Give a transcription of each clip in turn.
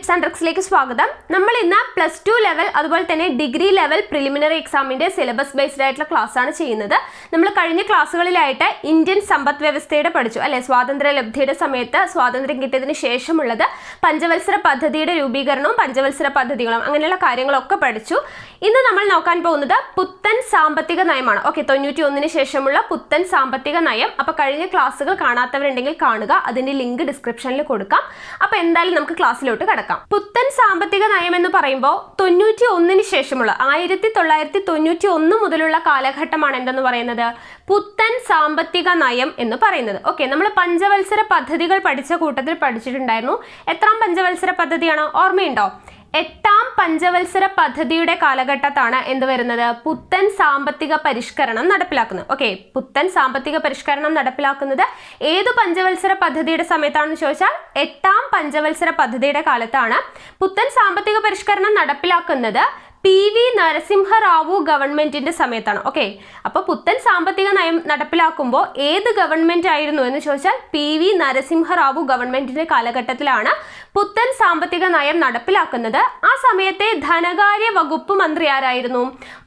Tips and ട്രിക്സിലേക്ക് സ്വാഗതം. നമ്മൾ ഇന്ന് +2 ലെവൽ അതുപോലെ തന്നെ ഡിഗ്രി ലെവൽ പ്രിലിമിനറി എക്സാമിന്റെ സിലബസ് ബേസ്ഡ് ആയിട്ടുള്ള ക്ലാസ് ആണ് ചെയ്യുന്നത്. നമ്മൾ കഴിഞ്ഞ ക്ലാസ്സുകളിലായിട്ട് ഇന്ത്യൻ സമ്പദ് വ്യവസ്ഥയുടെ പഠിച്ചു അല്ലെ, സ്വാതന്ത്ര്യ ലബ്ധിയുടെ സമയത്ത് സ്വാതന്ത്ര്യം കിട്ടിയതിന് ശേഷമുള്ളത് പഞ്ചവത്സര പദ്ധതിയുടെ രൂപീകരണവും പഞ്ചവത്സര പദ്ധതികളും അങ്ങനെയുള്ള കാര്യങ്ങളൊക്കെ പഠിച്ചു. ഇന്ന് നമ്മൾ നോക്കാൻ പോകുന്നത് പുത്തൻ സാമ്പത്തിക നയമാണ്. ഓക്കെ, 91 ശേഷമുള്ള പുത്തൻ സാമ്പത്തിക നയം. അപ്പോൾ കഴിഞ്ഞ ക്ലാസ്സുകൾ കാണാത്തവരുണ്ടെങ്കിൽ കാണുക, അതിന്റെ ലിങ്ക് ഡിസ്ക്രിപ്ഷനിൽ കൊടുക്കാം. അപ്പോൾ എന്തായാലും നമുക്ക് ക്ലാസ്സിലോട്ട് കടക്കാം. പുത്തൻ സാമ്പത്തിക നയം എന്ന് പറയുമ്പോൾ 91 ശേഷമുള്ള 1991 മുതലുള്ള കാലഘട്ടമാണ് എന്തെന്ന് പറയുന്നത് പുത്തൻ സാമ്പത്തിക നയം എന്ന് പറയുന്നത്. ഓക്കെ, നമ്മൾ പഞ്ചവത്സര പദ്ധതികൾ പഠിച്ച കൂട്ടത്തിൽ പഠിച്ചിട്ടുണ്ടായിരുന്നു. എത്രാം പഞ്ചവത്സര പദ്ധതിയാണ് ഓർമ്മയുണ്ടോ? 8ാം പഞ്ചവത്സര പദ്ധതിയുടെ കാലഘട്ടത്താണ് എന്ത് വരുന്നത് പുത്തൻ സാമ്പത്തിക പരിഷ്കരണം നടപ്പിലാക്കുന്നത്. ഓക്കെ, പുത്തൻ സാമ്പത്തിക പരിഷ്കരണം നടപ്പിലാക്കുന്നത് ഏത് പഞ്ചവത്സര പദ്ധതിയുടെ സമയത്താണെന്ന് ചോദിച്ചാൽ 8ാം പഞ്ചവത്സര പദ്ധതിയുടെ കാലത്താണ് പുത്തൻ സാമ്പത്തിക പരിഷ്കരണം നടപ്പിലാക്കുന്നത്. PV നരസിംഹറാവു ഗവൺമെന്റിന്റെ സമയത്താണ്. ഓക്കെ, അപ്പോൾ പുത്തൻ സാമ്പത്തിക നയം നടപ്പിലാക്കുമ്പോൾ ഏത് ഗവൺമെന്റ് ആയിരുന്നു എന്ന് ചോദിച്ചാൽ PV നരസിംഹറാവു ഗവൺമെന്റിന്റെ കാലഘട്ടത്തിലാണ് പുത്തൻ സാമ്പത്തിക നയം നടപ്പിലാക്കുന്നത്. ആ സമയത്തെ ധനകാര്യ വകുപ്പ് മന്ത്രി ആരായിരുന്നു?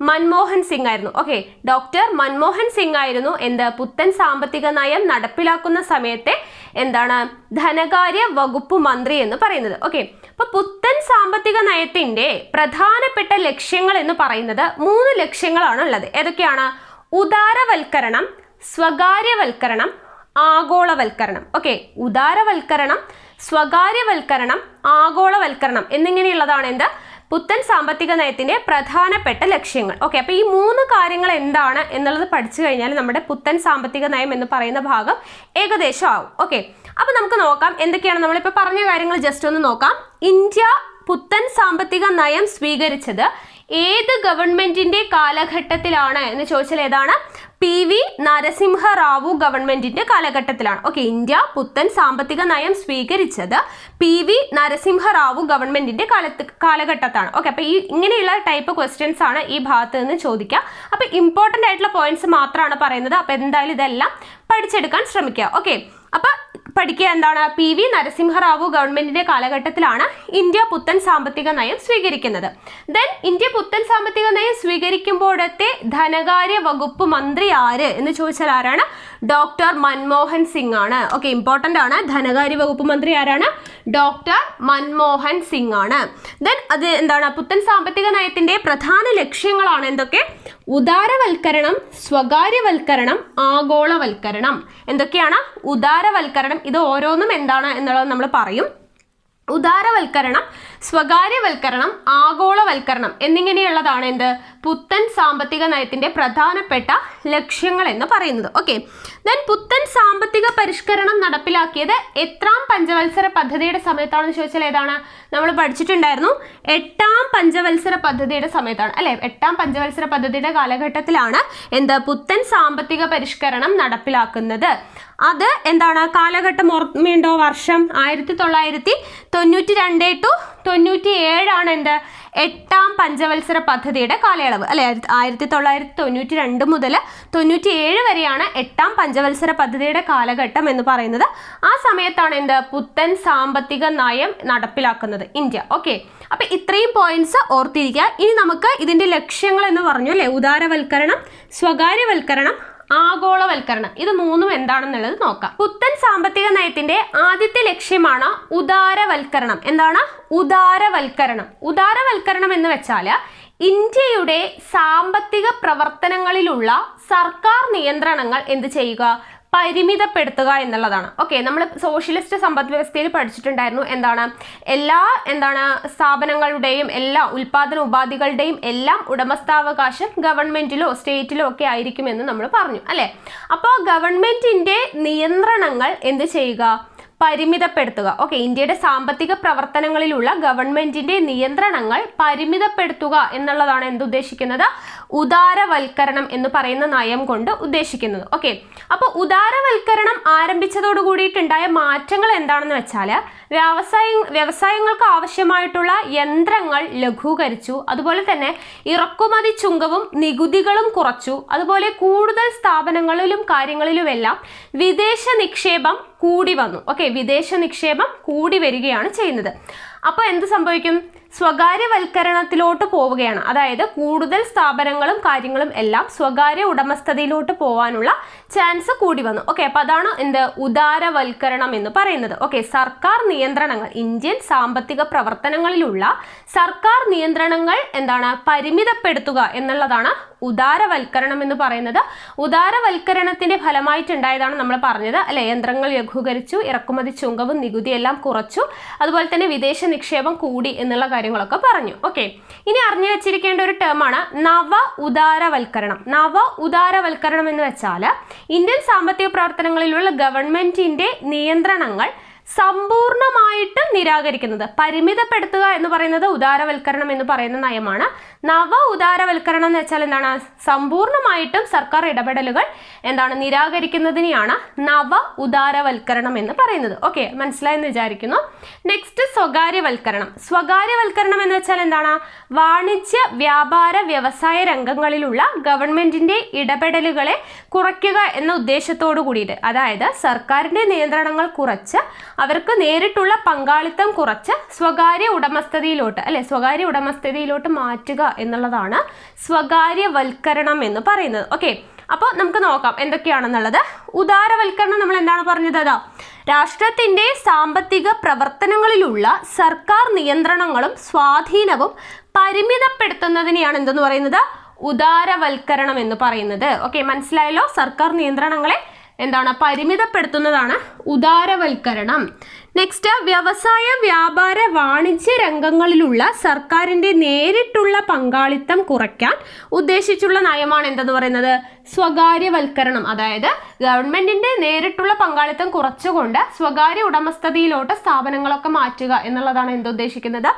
മൻമോഹൻ സിംഗ് ആയിരുന്നു. ഓക്കെ, ഡോക്ടർ മൻമോഹൻ സിംഗ് ആയിരുന്നു എന്ത് പുത്തൻ സാമ്പത്തിക നയം നടപ്പിലാക്കുന്ന സമയത്തെ എന്താണ് ധനകാര്യ വകുപ്പ് മന്ത്രി എന്ന് പറയുന്നത്. ഓക്കെ, അപ്പൊ പുത്തൻ സാമ്പത്തിക നയത്തിന്റെ പ്രധാനപ്പെട്ട ലക്ഷ്യങ്ങൾ എന്ന് പറയുന്നത് 3 ലക്ഷ്യങ്ങളാണ് ഉള്ളത്. ഏതൊക്കെയാണ്? ഉദാരവൽക്കരണം, സ്വകാര്യവൽക്കരണം, ആഗോളവൽക്കരണം. ഓക്കെ, ഉദാരവൽക്കരണം, സ്വകാര്യവൽക്കരണം, ആഗോളവൽക്കരണം എന്നിങ്ങനെയുള്ളതാണ് എന്ത് പുത്തൻ സാമ്പത്തിക നയത്തിന്റെ പ്രധാനപ്പെട്ട ലക്ഷ്യങ്ങൾ. ഓക്കെ, അപ്പൊ ഈ 3 കാര്യങ്ങൾ എന്താണ് എന്നുള്ളത് പഠിച്ചു കഴിഞ്ഞാൽ നമ്മുടെ പുത്തൻ സാമ്പത്തിക നയം എന്ന് പറയുന്ന ഭാഗം ഏകദേശം ആവും. ഓക്കെ, അപ്പൊ നമുക്ക് നോക്കാം എന്തൊക്കെയാണ് നമ്മളിപ്പോൾ പറഞ്ഞ കാര്യങ്ങൾ ജസ്റ്റ് ഒന്ന് നോക്കാം. ഇന്ത്യ പുത്തൻ സാമ്പത്തിക നയം സ്വീകരിച്ചത് ഏത് ഗവൺമെന്റിന്റെ കാലഘട്ടത്തിലാണ് എന്ന് ചോദിച്ചാൽ ഏതാണ്? PV നരസിംഹറാവു ഗവൺമെന്റിന്റെ കാലഘട്ടത്തിലാണ്. ഓക്കെ, ഇന്ത്യ പുത്തൻ സാമ്പത്തിക നയം സ്വീകരിച്ചത് PV നരസിംഹറാവു ഗവൺമെന്റിന്റെ കാലഘട്ടത്താണ്. ഓക്കെ, അപ്പൊ ഈ ഇങ്ങനെയുള്ള ടൈപ്പ് ക്വസ്റ്റ്യൻസ് ആണ് ഈ ഭാഗത്ത് നിന്ന് ചോദിക്കുക. അപ്പൊ ഇമ്പോർട്ടന്റ് ആയിട്ടുള്ള പോയിന്റ്സ് മാത്രമാണ് പറയുന്നത്. അപ്പൊ എന്തായാലും ഇതെല്ലാം പഠിച്ചെടുക്കാൻ ശ്രമിക്കുക. ഓക്കെ, അപ്പൊ പഠിക്കുക എന്താണ് PV നരസിംഹറാവു ഗവൺമെന്റിന്റെ കാലഘട്ടത്തിലാണ് ഇന്ത്യ പുത്തൻ സാമ്പത്തിക നയം സ്വീകരിക്കുന്നത്. ദെൻ ഇന്ത്യ പുത്തൻ സാമ്പത്തിക നയം സ്വീകരിക്കുമ്പോഴത്തെ ധനകാര്യ വകുപ്പ് മന്ത്രി ആര് എന്ന് ചോദിച്ചാൽ ആരാണ്? ഡോക്ടർ മൻമോഹൻ സിംഗ് ആണ്. ഓക്കെ, ഇമ്പോർട്ടന്റ് ആണ്. ധനകാര്യ വകുപ്പ് മന്ത്രി ആരാണ്? ഡോക്ടർ മൻമോഹൻ സിംഗ് ആണ്. ദെൻ അത് എന്താണ് പുത്തൻ സാമ്പത്തിക നയത്തിന്റെ പ്രധാന ലക്ഷ്യങ്ങളാണ് എന്തൊക്കെ? ഉദാരവൽക്കരണം, സ്വകാര്യവൽക്കരണം, ആഗോളവൽക്കരണം. എന്തൊക്കെയാണ്? ഉദാരവൽക്കരണം, ഇത് ഓരോന്നും എന്താണ് എന്നുള്ളത് നമ്മൾ പറയും. ഉദാരവൽക്കരണം, സ്വകാര്യവൽക്കരണം, ആഗോളവൽക്കരണം എന്നിങ്ങനെയുള്ളതാണ് എന്ത് പുത്തൻ സാമ്പത്തിക നയത്തിന്റെ പ്രധാനപ്പെട്ട ലക്ഷ്യങ്ങൾ എന്ന് പറയുന്നത്. ഓക്കെ, ദെൻ പുത്തൻ സാമ്പത്തിക പരിഷ്കരണം നടപ്പിലാക്കിയത് എത്രാം പഞ്ചവത്സര പദ്ധതിയുടെ സമയത്താണെന്ന് ചോദിച്ചാൽ ഏതാണ്? നമ്മൾ പഠിച്ചിട്ടുണ്ടായിരുന്നു 8ാം പഞ്ചവത്സര പദ്ധതിയുടെ സമയത്താണ് അല്ലെ. 8ാം പഞ്ചവത്സര പദ്ധതിയുടെ കാലഘട്ടത്തിലാണ് എന്ത് പുത്തൻ സാമ്പത്തിക പരിഷ്കരണം നടപ്പിലാക്കുന്നത്. അത് എന്താണ് കാലഘട്ടം ഓർമ്മയുണ്ടോ? വർഷം 1992 to 97 ആണ് എന്ത് 8ാം പഞ്ചവത്സര പദ്ധതിയുടെ കാലയളവ് അല്ലെ. 1992 മുതൽ 97 വരെയാണ് 8ാം പഞ്ചവത്സര പദ്ധതിയുടെ കാലഘട്ടം എന്ന് പറയുന്നത്. ആ സമയത്താണ് എന്ത് പുത്തൻ സാമ്പത്തിക നയം നടപ്പിലാക്കുന്നത് ഇന്ത്യ. ഓക്കെ, അപ്പൊ ഇത്രയും പോയിന്റ്സ് ഓർത്തിരിക്കുക. ഇനി നമുക്ക് ഇതിന്റെ ലക്ഷ്യങ്ങൾ എന്ന് പറഞ്ഞു അല്ലെ, ഉദാരവൽക്കരണം, സ്വകാര്യവൽക്കരണം, ആഗോളവൽക്കരണം, ഇത് 3 എന്താണെന്നുള്ളത് നോക്കാം. പുത്തൻ സാമ്പത്തിക നയത്തിന്റെ ആദ്യത്തെ ലക്ഷ്യമാണ് ഉദാരവൽക്കരണം. എന്താണ് ഉദാരവൽക്കരണം? ഉദാരവൽക്കരണം എന്ന് വെച്ചാൽ ഇന്ത്യയുടെ സാമ്പത്തിക പ്രവർത്തനങ്ങളിലുള്ള സർക്കാർ നിയന്ത്രണങ്ങൾ എന്ത് ചെയ്യുക? പരിമിതപ്പെടുത്തുക എന്നുള്ളതാണ്. ഓക്കെ, നമ്മൾ സോഷ്യലിസ്റ്റ് സമ്പദ് വ്യവസ്ഥയിൽ പഠിച്ചിട്ടുണ്ടായിരുന്നു എന്താണ് സ്ഥാപനങ്ങളുടെയും എല്ലാ ഉൽപാദന ഉപാധികളുടെയും എല്ലാം ഉടമസ്ഥാവകാശം ഗവൺമെന്റിലോ സ്റ്റേറ്റിലോ ഒക്കെ ആയിരിക്കുമെന്ന് നമ്മൾ പറഞ്ഞു അല്ലെ. അപ്പോൾ ഗവൺമെന്റിന്റെ നിയന്ത്രണങ്ങൾ എന്ത് ചെയ്യുക? പരിമിതപ്പെടുത്തുക. ഓക്കെ, ഇന്ത്യയുടെ സാമ്പത്തിക പ്രവർത്തനങ്ങളിലുള്ള ഗവൺമെന്റിന്റെ നിയന്ത്രണങ്ങൾ പരിമിതപ്പെടുത്തുക എന്നുള്ളതാണ് എന്തുദ്ദേശിക്കുന്നത്? ഉദാരവൽക്കരണം എന്ന് പറയുന്ന നയം കൊണ്ട് ഉദ്ദേശിക്കുന്നത്. ഓക്കെ, അപ്പോൾ ഉദാരവൽക്കരണം ആരംഭിച്ചതോടു കൂടിയിട്ടുണ്ടായ മാറ്റങ്ങൾ എന്താണെന്ന് വെച്ചാൽ വ്യവസായങ്ങൾക്ക് ആവശ്യമായിട്ടുള്ള യന്ത്രങ്ങൾ ലഘൂകരിച്ചു, അതുപോലെ തന്നെ ഇറക്കുമതി ചുങ്കവും നികുതികളും കുറച്ചു, അതുപോലെ കൂടുതൽ സ്ഥാപനങ്ങളിലും കാര്യങ്ങളിലുമെല്ലാം വിദേശ നിക്ഷേപം കൂടി വന്നു. ഓക്കെ, വിദേശ നിക്ഷേപം കൂടി വരികയാണ് ചെയ്യുന്നത്. അപ്പോൾ എന്ത് സംഭവിക്കും? സ്വകാര്യവൽക്കരണത്തിലോട്ട് പോവുകയാണ്. അതായത് കൂടുതൽ സ്ഥാപനങ്ങളും കാര്യങ്ങളും എല്ലാം സ്വകാര്യ ഉടമസ്ഥതയിലോട്ട് പോകാനുള്ള ചാൻസ് കൂടി വന്നു. ഓക്കെ, അപ്പോൾ അതാണ് എന്ത് ഉദാരവൽക്കരണം എന്ന് പറയുന്നത്. ഓക്കെ, സർക്കാർ നിയന്ത്രണങ്ങൾ, ഇന്ത്യൻ സാമ്പത്തിക പ്രവർത്തനങ്ങളിലുള്ള സർക്കാർ നിയന്ത്രണങ്ങൾ എന്താണ് പരിമിതപ്പെടുത്തുക എന്നുള്ളതാണ് ഉദാരവൽക്കരണം എന്ന് പറയുന്നത്. ഉദാരവൽക്കരണത്തിന്റെ ഫലമായിട്ടുണ്ടായതാണ് നമ്മൾ പറഞ്ഞത് അല്ലെ, യന്ത്രങ്ങൾ ലഘൂകരിച്ചു, ഇറക്കുമതി ചുങ്കവും നികുതിയെല്ലാം കുറച്ചു, അതുപോലെ തന്നെ വിദേശ നിക്ഷേപം കൂടി എന്നുള്ള കാര്യങ്ങളൊക്കെ പറഞ്ഞു. ഓക്കെ, ഇനി അറിഞ്ഞു വെച്ചിരിക്കേണ്ട ഒരു ടേമാണ് നവ ഉദാരവൽക്കരണം. നവ ഉദാരവൽക്കരണം എന്ന് വെച്ചാൽ ഇന്ത്യൻ സാമ്പത്തിക പ്രവർത്തനങ്ങളിലുള്ള ഗവൺമെന്റിന്റെ നിയന്ത്രണങ്ങൾ സമ്പൂർണമായിട്ട് നിരാകരിക്കുന്നത്. പരിമിതപ്പെടുത്തുക എന്ന് പറയുന്നത് ഉദാരവൽക്കരണം എന്ന് പറയുന്ന നയമാണ്. നവ ഉദാരവൽക്കരണം എന്ന് വെച്ചാൽ എന്താണ്? സമ്പൂർണമായിട്ടും സർക്കാർ ഇടപെടലുകൾ എന്താണ് നിരാകരിക്കുന്നതിനെയാണ് നവ ഉദാരവൽക്കരണം എന്ന് പറയുന്നത്. ഓക്കെ, മനസ്സിലായെന്ന് വിചാരിക്കുന്നു. നെക്സ്റ്റ് സ്വകാര്യവൽക്കരണം. സ്വകാര്യവൽക്കരണം എന്ന് വെച്ചാൽ എന്താണ്? വാണിജ്യ വ്യാപാര വ്യവസായ രംഗങ്ങളിലുള്ള ഗവൺമെന്റിന്റെ ഇടപെടലുകളെ കുറയ്ക്കുക എന്ന ഉദ്ദേശത്തോടു കൂടിയിട്ട്, അതായത് സർക്കാരിന്റെ നിയന്ത്രണങ്ങൾ കുറച്ച് അവർക്ക് നേരിട്ടുള്ള പങ്കാളിത്തം കുറച്ച് സ്വകാര്യ ഉടമസ്ഥതയിലോട്ട് അല്ലെ സ്വകാര്യ ഉടമസ്ഥതയിലോട്ട് മാറ്റുക എന്നുള്ളതാണ് സ്വകാര്യവൽക്കരണം എന്ന് പറയുന്നത്. ഓക്കെ, അപ്പോൾ നമുക്ക് നോക്കാം എന്തൊക്കെയാണെന്നുള്ളത്. ഉദാരവൽക്കരണം നമ്മൾ എന്താണ് പറഞ്ഞത്? അതാ രാഷ്ട്രത്തിന്റെ സാമ്പത്തിക പ്രവർത്തനങ്ങളിലുള്ള സർക്കാർ നിയന്ത്രണങ്ങളും സ്വാധീനവും പരിമിതപ്പെടുത്തുന്നതിനെയാണ് എന്തെന്ന് പറയുന്നത്? ഉദാരവൽക്കരണം എന്ന് പറയുന്നത്. ഓക്കെ, മനസ്സിലായല്ലോ? സർക്കാർ നിയന്ത്രണങ്ങളെ എന്താണ് പരിമിതപ്പെടുത്തുന്നതാണ് ഉദാരവൽക്കരണം. നെക്സ്റ്റ്, വ്യവസായ വ്യാപാര വാണിജ്യ രംഗങ്ങളിലുള്ള സർക്കാരിന്റെ നേരിട്ടുള്ള പങ്കാളിത്തം കുറയ്ക്കാൻ ഉദ്ദേശിച്ചുള്ള നയമാണ് എന്തെന്ന് പറയുന്നത്? സ്വകാര്യവൽക്കരണം. അതായത് ഗവൺമെന്റിന്റെ നേരിട്ടുള്ള പങ്കാളിത്തം കുറച്ചുകൊണ്ട് സ്വകാര്യ ഉടമസ്ഥതയിലോട്ട് സ്ഥാപനങ്ങളൊക്കെ മാറ്റുക എന്നുള്ളതാണ് എന്തുദ്ദേശിക്കുന്നത്?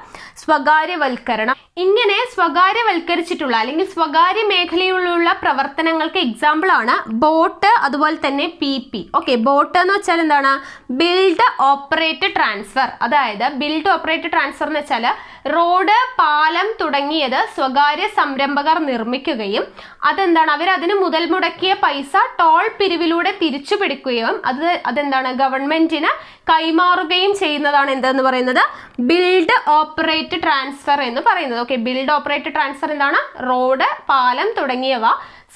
സ്വകാര്യവൽക്കരണം. ഇങ്ങനെ സ്വകാര്യവൽക്കരിച്ചിട്ടുള്ള അല്ലെങ്കിൽ സ്വകാര്യ മേഖലയിലുള്ള പ്രവർത്തനങ്ങൾക്ക് എക്സാമ്പിൾ ആണ് ബോട്ട്, അതുപോലെ തന്നെ PP. ഓക്കെ, ബോട്ട് എന്ന് വെച്ചാൽ എന്താണ്? Build operate transfer. അതായത് ബിൽഡ് ഓപ്പറേറ്റ് ട്രാൻസ്ഫർ എന്ന് വെച്ചാൽ റോഡ്, പാലം തുടങ്ങിയത് സ്വകാര്യ സംരംഭകർ നിർമ്മിക്കുകയും അതെന്താണ് അവരതിന് മുതൽ മുടക്കിയ പൈസ ടോൾ പിരിവിലൂടെ തിരിച്ചു പിടിക്കുകയും അതെന്താണ് ഗവൺമെന്റിന് കൈമാറുകയും ചെയ്യുന്നതാണ് എന്തെന്ന് പറയുന്നത്? ബിൽഡ് ഓപ്പറേറ്റ് ട്രാൻസ്ഫർ എന്ന് പറയുന്നത്. ഓക്കെ, ബിൽഡ് ഓപ്പറേറ്റ് ട്രാൻസ്ഫർ എന്താണ്? റോഡ്, പാലം തുടങ്ങിയവ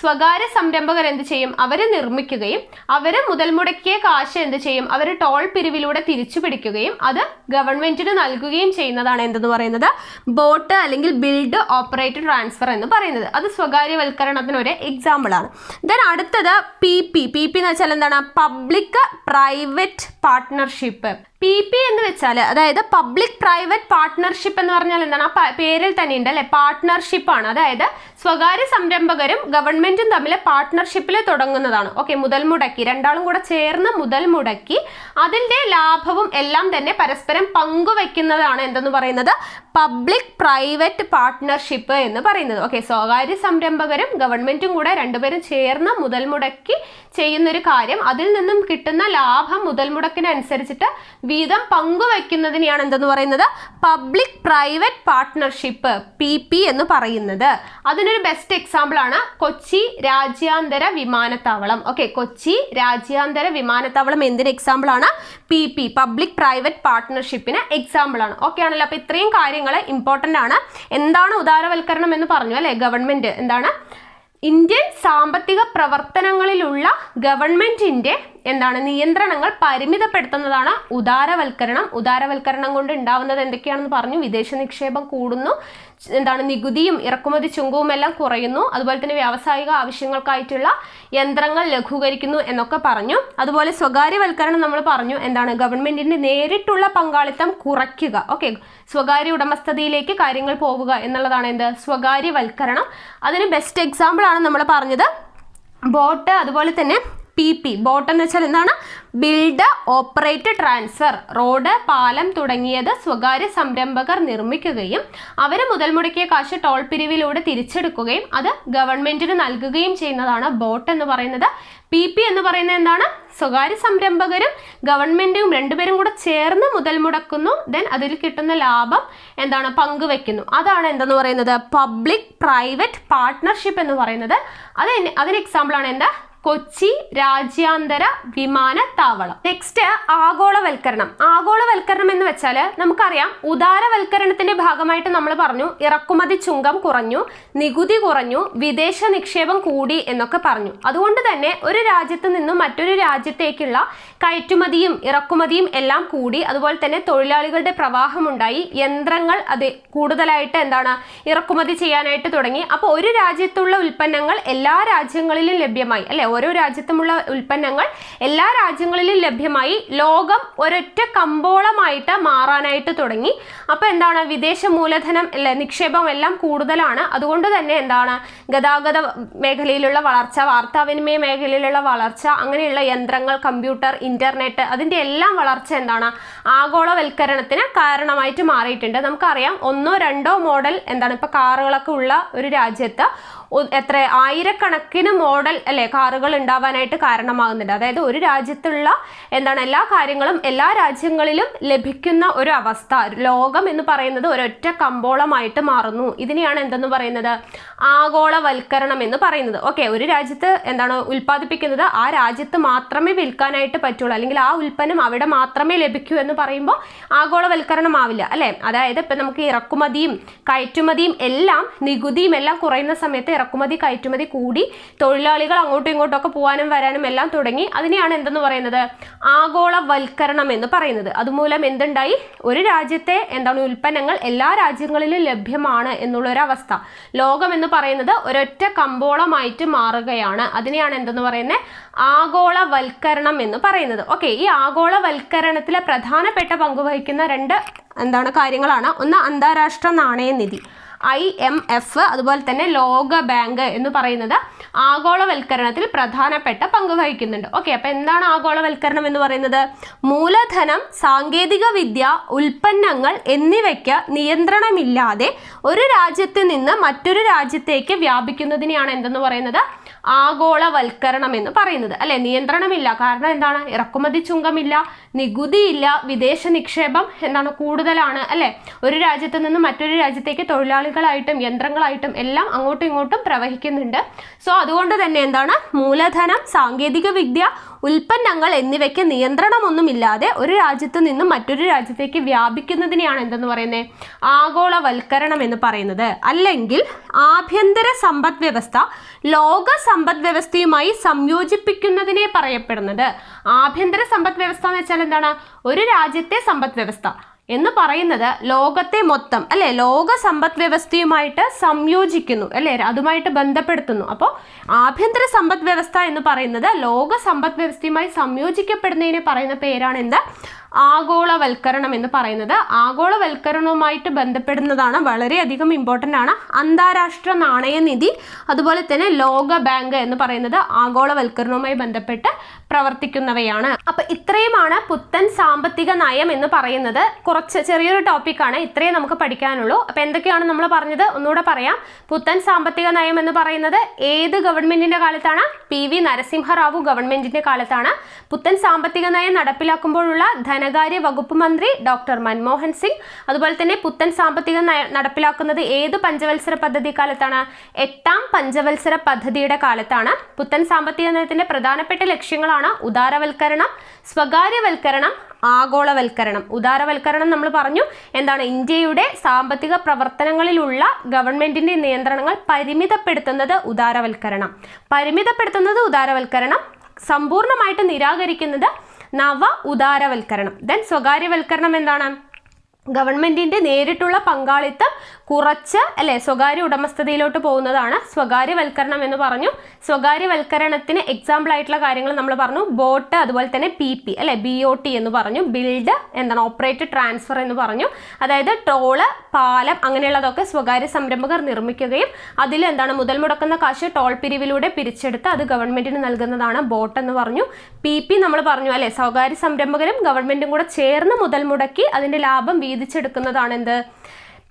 സ്വകാര്യ സംരംഭകർ എന്ത് ചെയ്യും? അവർ നിർമ്മിക്കുകയും അവർ മുതൽ മുടക്കിയ കാശ് എന്ത് ചെയ്യും? അവർ ടോൾ പിരിവിലൂടെ തിരിച്ചു പിടിക്കുകയും അത് ഗവൺമെന്റിന് നൽകുകയും ചെയ്യുന്നതാണ് എന്തെന്ന് പറയുന്നത്? ബോട്ട് അല്ലെങ്കിൽ ബിൽഡ് ഓപ്പറേറ്റ് ട്രാൻസ്ഫർ എന്ന് പറയുന്നത്. അത് സ്വകാര്യവൽക്കരണത്തിന് ഒരു എക്സാമ്പിൾ ആണ്. ദെൻ അടുത്തത് PP. PP എന്ന് വെച്ചാൽ എന്താണ്? Public private partnership. PP എന്ന് വെച്ചാൽ അതായത് പബ്ലിക് പ്രൈവറ്റ് പാർട്ട്ണർഷിപ്പ് എന്ന് പറഞ്ഞാൽ എന്താണ്? ആ പേരിൽ തന്നെ ഉണ്ട് അല്ലെ, പാർട്ട്ണർഷിപ്പ് ആണ്. അതായത് സ്വകാര്യ സംരംഭകരും ഗവൺമെന്റും തമ്മിൽ പാർട്ട്ണർഷിപ്പിൽ തുടങ്ങുന്നതാണ്. ഓക്കെ, മുതൽ മുടക്കി, രണ്ടാളും കൂടെ ചേർന്ന് മുതൽ മുടക്കി അതിന്റെ ലാഭവും എല്ലാം തന്നെ പരസ്പരം പങ്കുവെക്കുന്നതാണ് എന്തെന്ന് പറയുന്നത്? പബ്ലിക് പ്രൈവറ്റ് പാർട്ട്ണർഷിപ്പ് എന്ന് പറയുന്നത്. ഓക്കെ, സ്വകാര്യ സംരംഭകരും ഗവൺമെന്റും കൂടെ രണ്ടുപേരും ചേർന്ന് മുതൽ മുടക്കി ചെയ്യുന്നൊരു കാര്യം, അതിൽ നിന്നും കിട്ടുന്ന ലാഭം മുതൽ മുടക്കിനനുസരിച്ചിട്ട് വീതം പങ്കുവെക്കുന്നതിനെയാണ് എന്തെന്ന് പറയുന്നത്? പബ്ലിക് പ്രൈവറ്റ് പാർട്ട്ണർഷിപ്പ്, PP എന്ന് പറയുന്നത്. അതിനൊരു ബെസ്റ്റ് എക്സാമ്പിൾ ആണ് കൊച്ചി രാജ്യാന്തര വിമാനത്താവളം. ഓക്കെ, കൊച്ചി രാജ്യാന്തര വിമാനത്താവളം എന്തിന് എക്സാമ്പിൾ ആണ്? PP, പബ്ലിക് പ്രൈവറ്റ് പാർട്ട്ണർഷിപ്പിന് എക്സാമ്പിൾ ആണ്. ഓക്കെ ആണല്ലോ? അപ്പോൾ ഇത്രയും കാര്യങ്ങൾ ഇമ്പോർട്ടൻ്റ് ആണ്. എന്താണ് ഉദാരവൽക്കരണം എന്ന് പറഞ്ഞു അല്ലെ? ഗവൺമെന്റ് എന്താണ്? ഇന്ത്യൻ സാമ്പത്തിക പ്രവർത്തനങ്ങളിലുള്ള ഗവൺമെന്റിന്റെ എന്താണ് നിയന്ത്രണങ്ങൾ പരിമിതപ്പെടുത്തുന്നതാണ് ഉദാരവൽക്കരണം. ഉദാരവൽക്കരണം കൊണ്ട് ഉണ്ടാവുന്നത് എന്തൊക്കെയാണെന്ന് പറഞ്ഞു. വിദേശ നിക്ഷേപം കൂടുന്നു, എന്താണ് നികുതിയും ഇറക്കുമതി ചുങ്കവും എല്ലാം കുറയുന്നു, അതുപോലെ തന്നെ വ്യാവസായിക ആവശ്യങ്ങൾക്കായിട്ടുള്ള യന്ത്രങ്ങൾ ലഘൂകരിക്കുന്നു എന്നൊക്കെ പറഞ്ഞു. അതുപോലെ സ്വകാര്യവൽക്കരണം നമ്മൾ പറഞ്ഞു എന്താണ്? ഗവൺമെന്റിന്റെ നേരിട്ടുള്ള പങ്കാളിത്തം കുറയ്ക്കുക. ഓക്കെ, സ്വകാര്യ ഉടമസ്ഥതയിലേക്ക് കാര്യങ്ങൾ പോവുക എന്നുള്ളതാണ് എന്ത്? സ്വകാര്യവൽക്കരണം. അതിന് ബെസ്റ്റ് എക്സാമ്പിൾ ആണ് നമ്മൾ പറഞ്ഞത് ബോട്ട്, അതുപോലെ തന്നെ PP. ബോട്ട് എന്ന് വെച്ചാൽ എന്താണ്? Build operate transfer. റോഡ്, പാലം തുടങ്ങിയത് സ്വകാര്യ സംരംഭകർ നിർമ്മിക്കുകയും അവർ മുതൽ മുടക്കിയ കാശ് ടോൾ പിരിവിലൂടെ തിരിച്ചെടുക്കുകയും അത് ഗവൺമെന്റിന് നൽകുകയും ചെയ്യുന്നതാണ് ബോട്ട് എന്ന് പറയുന്നത്. PP എന്ന് പറയുന്നത് എന്താണ്? സ്വകാര്യ സംരംഭകരും ഗവൺമെന്റും രണ്ടുപേരും കൂടെ ചേർന്ന് മുതൽ മുടക്കുന്നു, ദെൻ അതിൽ കിട്ടുന്ന ലാഭം എന്താണ്? പങ്കുവെക്കുന്നു. അതാണ് എന്തെന്ന് പറയുന്നത്? പബ്ലിക് പ്രൈവറ്റ് പാർട്ട്ണർഷിപ്പ് എന്ന് പറയുന്നത്. അതിന് എക്സാമ്പിൾ ആണ് എന്താ? കൊച്ചി രാജ്യാന്തര വിമാനത്താവളം. നെക്സ്റ്റ് ആഗോളവൽക്കരണം. ആഗോളവൽക്കരണം എന്ന് വെച്ചാൽ നമുക്കറിയാം ഉദാരവൽക്കരണത്തിന്റെ ഭാഗമായിട്ട് നമ്മൾ പറഞ്ഞു ഇറക്കുമതി ചുങ്കം കുറഞ്ഞു, നികുതി കുറഞ്ഞു, വിദേശ നിക്ഷേപം കൂടി എന്നൊക്കെ പറഞ്ഞു. അതുകൊണ്ട് തന്നെ ഒരു രാജ്യത്ത് നിന്നും മറ്റൊരു രാജ്യത്തേക്കുള്ള കയറ്റുമതിയും ഇറക്കുമതിയും എല്ലാം കൂടി, അതുപോലെ തന്നെ തൊഴിലാളികളുടെ പ്രവാഹമുണ്ടായി, യന്ത്രങ്ങൾ അത് കൂടുതലായിട്ട് ഇറക്കുമതി ചെയ്യാനായിട്ട് തുടങ്ങി. അപ്പോൾ ഒരു രാജ്യത്തുള്ള ഉൽപ്പന്നങ്ങൾ എല്ലാ രാജ്യങ്ങളിലും ലഭ്യമായി, അല്ലെ? ഓരോ രാജ്യത്തുമുള്ള ഉൽപ്പന്നങ്ങൾ എല്ലാ രാജ്യങ്ങളിലും ലഭ്യമായി. ലോകം ഒരൊറ്റ കമ്പോളമായിട്ട് മാറാനായിട്ട് തുടങ്ങി. അപ്പോൾ വിദേശ മൂലധനം അല്ലെ നിക്ഷേപം എല്ലാം കൂടുതലാണ്. അതുകൊണ്ട് തന്നെ ഗതാഗത മേഖലയിലുള്ള വളർച്ച, വാർത്താവിനിമയ മേഖലയിലുള്ള വളർച്ച, അങ്ങനെയുള്ള യന്ത്രങ്ങൾ, കമ്പ്യൂട്ടർ, ഇന്റർനെറ്റ്, അതിൻ്റെ എല്ലാം വളർച്ച ആഗോളവൽക്കരണത്തിന് കാരണമായിട്ട് മാറിയിട്ടുണ്ട്. നമുക്കറിയാം ഒന്നോ രണ്ടോ മോഡൽ ഇപ്പൊ കാറുകളൊക്കെ ഉള്ള ഒരു രാജ്യത്ത് എത്ര ആയിരക്കണക്കിന് മോഡൽ അല്ലെ കാറുകൾ ഉണ്ടാവാനായിട്ട് കാരണമാകുന്നുണ്ട്. അതായത് ഒരു രാജ്യത്തുള്ള എല്ലാ കാര്യങ്ങളും എല്ലാ രാജ്യങ്ങളിലും ലഭിക്കുന്ന ഒരു അവസ്ഥ, ലോകം എന്ന് പറയുന്നത് ഒരൊറ്റ കമ്പോളമായിട്ട് മാറുന്നു. ഇതിനെയാണ് എന്തെന്ന് പറയുന്നത്? ആഗോളവൽക്കരണം എന്ന് പറയുന്നത്. ഓക്കെ, ഒരു രാജ്യത്ത് ഉൽപ്പാദിപ്പിക്കുന്നത് ആ രാജ്യത്ത് മാത്രമേ വിൽക്കാനായിട്ട് പറ്റുള്ളൂ, അല്ലെങ്കിൽ ആ ഉൽപ്പന്നം അവിടെ മാത്രമേ ലഭിക്കൂ എന്ന് പറയുമ്പോൾ ആഗോളവൽക്കരണം ആവില്ല, അല്ലെ? അതായത് ഇപ്പം നമുക്ക് ഇറക്കുമതിയും കയറ്റുമതിയും എല്ലാം, നികുതിയും എല്ലാം കുറയുന്ന സമയത്ത് ഇറക്കുമതി കയറ്റുമതി കൂടി, തൊഴിലാളികൾ അങ്ങോട്ടും ഇങ്ങോട്ടും ഒക്കെ പോകാനും വരാനും എല്ലാം തുടങ്ങി. അതിനെയാണ് എന്തെന്ന് പറയുന്നത്? ആഗോളവൽക്കരണം എന്ന് പറയുന്നത്. അതുമൂലം എന്തുണ്ടായി? ഒരു രാജ്യത്തെ ഉൽപ്പന്നങ്ങൾ എല്ലാ രാജ്യങ്ങളിലും ലഭ്യമാണ് എന്നുള്ളൊരവസ്ഥ. ലോകം എന്ന് പറയുന്നത് ഒരൊറ്റ കമ്പോളമായിട്ട് മാറുകയാണ്. അതിനെയാണ് എന്തെന്ന് പറയുന്നത്? ആഗോളവൽക്കരണം എന്ന് പറയുന്നത്. ഓക്കെ, ഈ ആഗോളവൽക്കരണത്തിലെ പ്രധാനപ്പെട്ട പങ്കുവഹിക്കുന്ന രണ്ട് കാര്യങ്ങളാണ്. ഒന്ന് അന്താരാഷ്ട്ര നാണയനിധി IMF, അതുപോലെ തന്നെ ലോക ബാങ്ക് എന്ന് പറയുന്നത് ആഗോളവൽക്കരണത്തിൽ പ്രധാനപ്പെട്ട പങ്ക് വഹിക്കുന്നുണ്ട്. ഓക്കെ, അപ്പൊ എന്താണ് ആഗോളവൽക്കരണം എന്ന് പറയുന്നത്? മൂലധനം, സാങ്കേതിക വിദ്യ, ഉൽപ്പന്നങ്ങൾ എന്നിവയ്ക്ക് നിയന്ത്രണമില്ലാതെ ഒരു രാജ്യത്ത് നിന്ന് മറ്റൊരു രാജ്യത്തേക്ക് വ്യാപിക്കുന്നതിനെയാണ് എന്തെന്ന് പറയുന്നത്? ആഗോളവൽക്കരണം എന്ന് പറയുന്നത്, അല്ലെ? നിയന്ത്രണമില്ല. കാരണം ഇറക്കുമതി ചുങ്കമില്ല, നികുതിയില്ല, വിദേശ നിക്ഷേപം കൂടുതലാണ്, അല്ലെ? ഒരു രാജ്യത്ത് നിന്ന് മറ്റൊരു രാജ്യത്തേക്ക് തൊഴിലാളികളായിട്ടും യന്ത്രങ്ങളായിട്ടും എല്ലാം അങ്ങോട്ടും ഇങ്ങോട്ടും പ്രവഹിക്കുന്നുണ്ട്. സോ അതുകൊണ്ട് തന്നെ മൂലധനം, സാങ്കേതിക വിദ്യ, ഉൽപ്പന്നങ്ങൾ എന്നിവയ്ക്ക് നിയന്ത്രണമൊന്നുമില്ലാതെ ഒരു രാജ്യത്ത് നിന്നും മറ്റൊരു രാജ്യത്തേക്ക് വ്യാപിക്കുന്നതിനെയാണ് എന്തെന്ന് പറയുന്നത്? ആഗോളവൽക്കരണം എന്ന് പറയുന്നത്. അല്ലെങ്കിൽ ആഭ്യന്തര സമ്പദ് വ്യവസ്ഥ ലോക സമ്പദ് വ്യവസ്ഥയുമായി സംയോജിപ്പിക്കുന്നതിനെ പറയപ്പെടുന്നത്. ആഭ്യന്തര സമ്പദ് വ്യവസ്ഥ എന്ന് വെച്ചാൽ ഒരു രാജ്യത്തെ സമ്പദ് വ്യവസ്ഥ എന്ന് പറയുന്നത് ലോകത്തെ മൊത്തം, അല്ലെ? ലോക സമ്പദ് വ്യവസ്ഥയുമായിട്ട് സംയോജിക്കുന്നു, അല്ലെ? അതുമായിട്ട് ബന്ധപ്പെടുത്തുന്നു. അപ്പോൾ ആഭ്യന്തര സമ്പദ് വ്യവസ്ഥ എന്ന് പറയുന്നത് ലോക സമ്പദ് വ്യവസ്ഥയുമായി സംയോജിക്കപ്പെടുന്നതിനെ പറയുന്ന പേരാണ് എന്ത്? ആഗോളവൽക്കരണം എന്ന് പറയുന്നത്. ആഗോളവൽക്കരണവുമായിട്ട് ബന്ധപ്പെടുന്നതാണ്, വളരെയധികം ഇമ്പോർട്ടൻ്റ് ആണ്. അന്താരാഷ്ട്ര നാണയനിധി, അതുപോലെ തന്നെ ലോക ബാങ്ക് എന്ന് പറയുന്നത് ആഗോളവൽക്കരണവുമായി ബന്ധപ്പെട്ട് പ്രവർത്തിക്കുന്നവയാണ്. അപ്പൊ ഇത്രയുമാണ് പുത്തൻ സാമ്പത്തിക നയം എന്ന് പറയുന്നത്. കുറച്ച് ചെറിയൊരു ടോപ്പിക്കാണ്, ഇത്രയും നമുക്ക് പഠിക്കാനുള്ളൂ. അപ്പൊ എന്തൊക്കെയാണ് നമ്മൾ പറഞ്ഞത് ഒന്നുകൂടെ പറയാം. പുത്തൻ സാമ്പത്തിക നയം എന്ന് പറയുന്നത് ഏത് ഗവൺമെന്റിന്റെ കാലത്താണ്? PV നരസിംഹറാവു ഗവൺമെന്റിന്റെ കാലത്താണ്. പുത്തൻ സാമ്പത്തിക നയം നടപ്പിലാക്കുമ്പോഴുള്ള ധനകാര്യ വകുപ്പ് മന്ത്രി ഡോക്ടർ മൻമോഹൻ സിംഗ്. അതുപോലെ തന്നെ പുത്തൻ സാമ്പത്തിക നയം നടപ്പിലാക്കുന്നത് ഏത് പഞ്ചവത്സര പദ്ധതി കാലത്താണ്? 8ാം പഞ്ചവത്സര പദ്ധതിയുടെ കാലത്താണ്. പുത്തൻ സാമ്പത്തിക നയത്തിന്റെ പ്രധാനപ്പെട്ട ലക്ഷ്യങ്ങളാണ് ഉദാരവൽക്കരണം, സ്വകാര്യവൽക്കരണം, ആഗോളവൽക്കരണം. ഉദാരവൽക്കരണം നമ്മൾ പറഞ്ഞു ഇന്ത്യയുടെ സാമ്പത്തിക പ്രവർത്തനങ്ങളിലുള്ള ഗവൺമെന്റിന്റെ നിയന്ത്രണങ്ങൾ പരിമിതപ്പെടുത്തുന്നത് ഉദാരവൽക്കരണം, സമ്പൂർണ്ണമായിട്ട് നിരാകരിക്കുന്നത് നവ ഉദാരവൽക്കരണം. ദെൻ സ്വകാര്യവൽക്കരണം എന്താണ്? ഗവൺമെന്റിന്റെ നേരിട്ടുള്ള പങ്കാളിത്തം കുറച്ച്, അല്ലെ, സ്വകാര്യ ഉടമസ്ഥതയിലോട്ട് പോകുന്നതാണ് സ്വകാര്യവൽക്കരണം എന്ന് പറഞ്ഞു. സ്വകാര്യവൽക്കരണത്തിന് എക്സാമ്പിൾ ആയിട്ടുള്ള കാര്യങ്ങൾ നമ്മൾ പറഞ്ഞു. ബോട്ട്, അതുപോലെ തന്നെ PP, അല്ലെ, BOT എന്ന് പറഞ്ഞു. ബിൽഡ് ഓപ്പറേറ്റ്, ട്രാൻസ്ഫർ എന്ന് പറഞ്ഞു. അതായത് ടോള്, പാലം അങ്ങനെയുള്ളതൊക്കെ സ്വകാര്യ സംരംഭകർ നിർമ്മിക്കുകയും അതിൽ മുതൽ മുടക്കുന്ന കാശ് ടോൾ പിരിവിലൂടെ പിരിച്ചെടുത്ത് അത് ഗവൺമെന്റിന് നൽകുന്നതാണ് ബോട്ട് എന്ന് പറഞ്ഞു. PP നമ്മൾ പറഞ്ഞു, അല്ലെ, സ്വകാര്യ സംരംഭകരും ഗവൺമെന്റും കൂടെ ചേർന്ന് മുതൽ മുടക്കി അതിന്റെ ലാഭം വീതിച്ചെടുക്കുന്നതാണ് എന്ത്?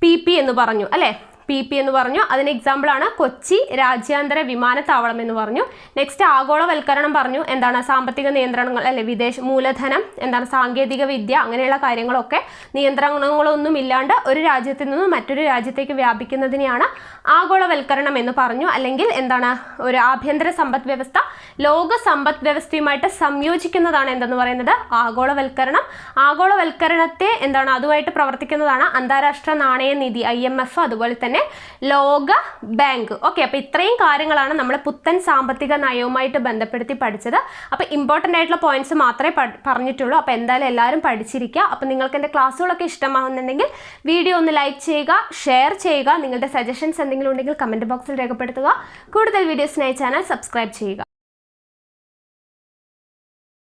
PP എന്ന് പറഞ്ഞു, അല്ലെ? PP എന്ന് പറഞ്ഞു. അതിന് എക്സാമ്പിളാണ് കൊച്ചി രാജ്യാന്തര വിമാനത്താവളം എന്ന് പറഞ്ഞു. നെക്സ്റ്റ് ആഗോളവൽക്കരണം പറഞ്ഞു. എന്താണ്? സാമ്പത്തിക നിയന്ത്രണങ്ങൾ അല്ലെ, വിദേശ മൂലധനം, എന്താണ് സാങ്കേതിക വിദ്യ, അങ്ങനെയുള്ള കാര്യങ്ങളൊക്കെ നിയന്ത്രണങ്ങളൊന്നും ഇല്ലാണ്ട് ഒരു രാജ്യത്തിൽ നിന്നും മറ്റൊരു രാജ്യത്തേക്ക് വ്യാപിക്കുന്നതിനെയാണ് ആഗോളവൽക്കരണം എന്ന് പറഞ്ഞു. അല്ലെങ്കിൽ എന്താണ്? ഒരു ആഭ്യന്തര സമ്പദ് വ്യവസ്ഥ ലോക സമ്പദ് വ്യവസ്ഥയുമായിട്ട് സംയോജിക്കുന്നതാണ് എന്തെന്ന് പറയുന്നത് ആഗോളവൽക്കരണം. ആഗോളവൽക്കരണത്തെ എന്താണ്? അതുമായിട്ട് പ്രവർത്തിക്കുന്നതാണ് അന്താരാഷ്ട്ര നാണയനിധി IMF, അതുപോലെ തന്നെ ലോക ബാങ്ക്. ഓക്കെ, അപ്പോൾ ഇത്രയും കാര്യങ്ങളാണ് നമ്മൾ പുത്തൻ സാമ്പത്തിക നയവുമായിട്ട് ബന്ധപ്പെടുത്തി പഠിച്ചത്. അപ്പോൾ ഇമ്പോർട്ടൻ്റ് ആയിട്ടുള്ള പോയിന്റ്സ് മാത്രമേ പറഞ്ഞിട്ടുള്ളൂ. അപ്പോൾ എന്തായാലും എല്ലാവരും പഠിച്ചിരിക്കുക. അപ്പോൾ നിങ്ങൾക്ക് എൻ്റെ ക്ലാസ്സുകളൊക്കെ ഇഷ്ടമാകുന്നുണ്ടെങ്കിൽ വീഡിയോ ഒന്ന് ലൈക്ക് ചെയ്യുക, ഷെയർ ചെയ്യുക. നിങ്ങളുടെ സജഷൻസ് എന്തെങ്കിലും ഉണ്ടെങ്കിൽ കമൻറ്റ് ബോക്സിൽ രേഖപ്പെടുത്തുക. കൂടുതൽ വീഡിയോസിനായി ചാനൽ സബ്സ്ക്രൈബ് ചെയ്യുക.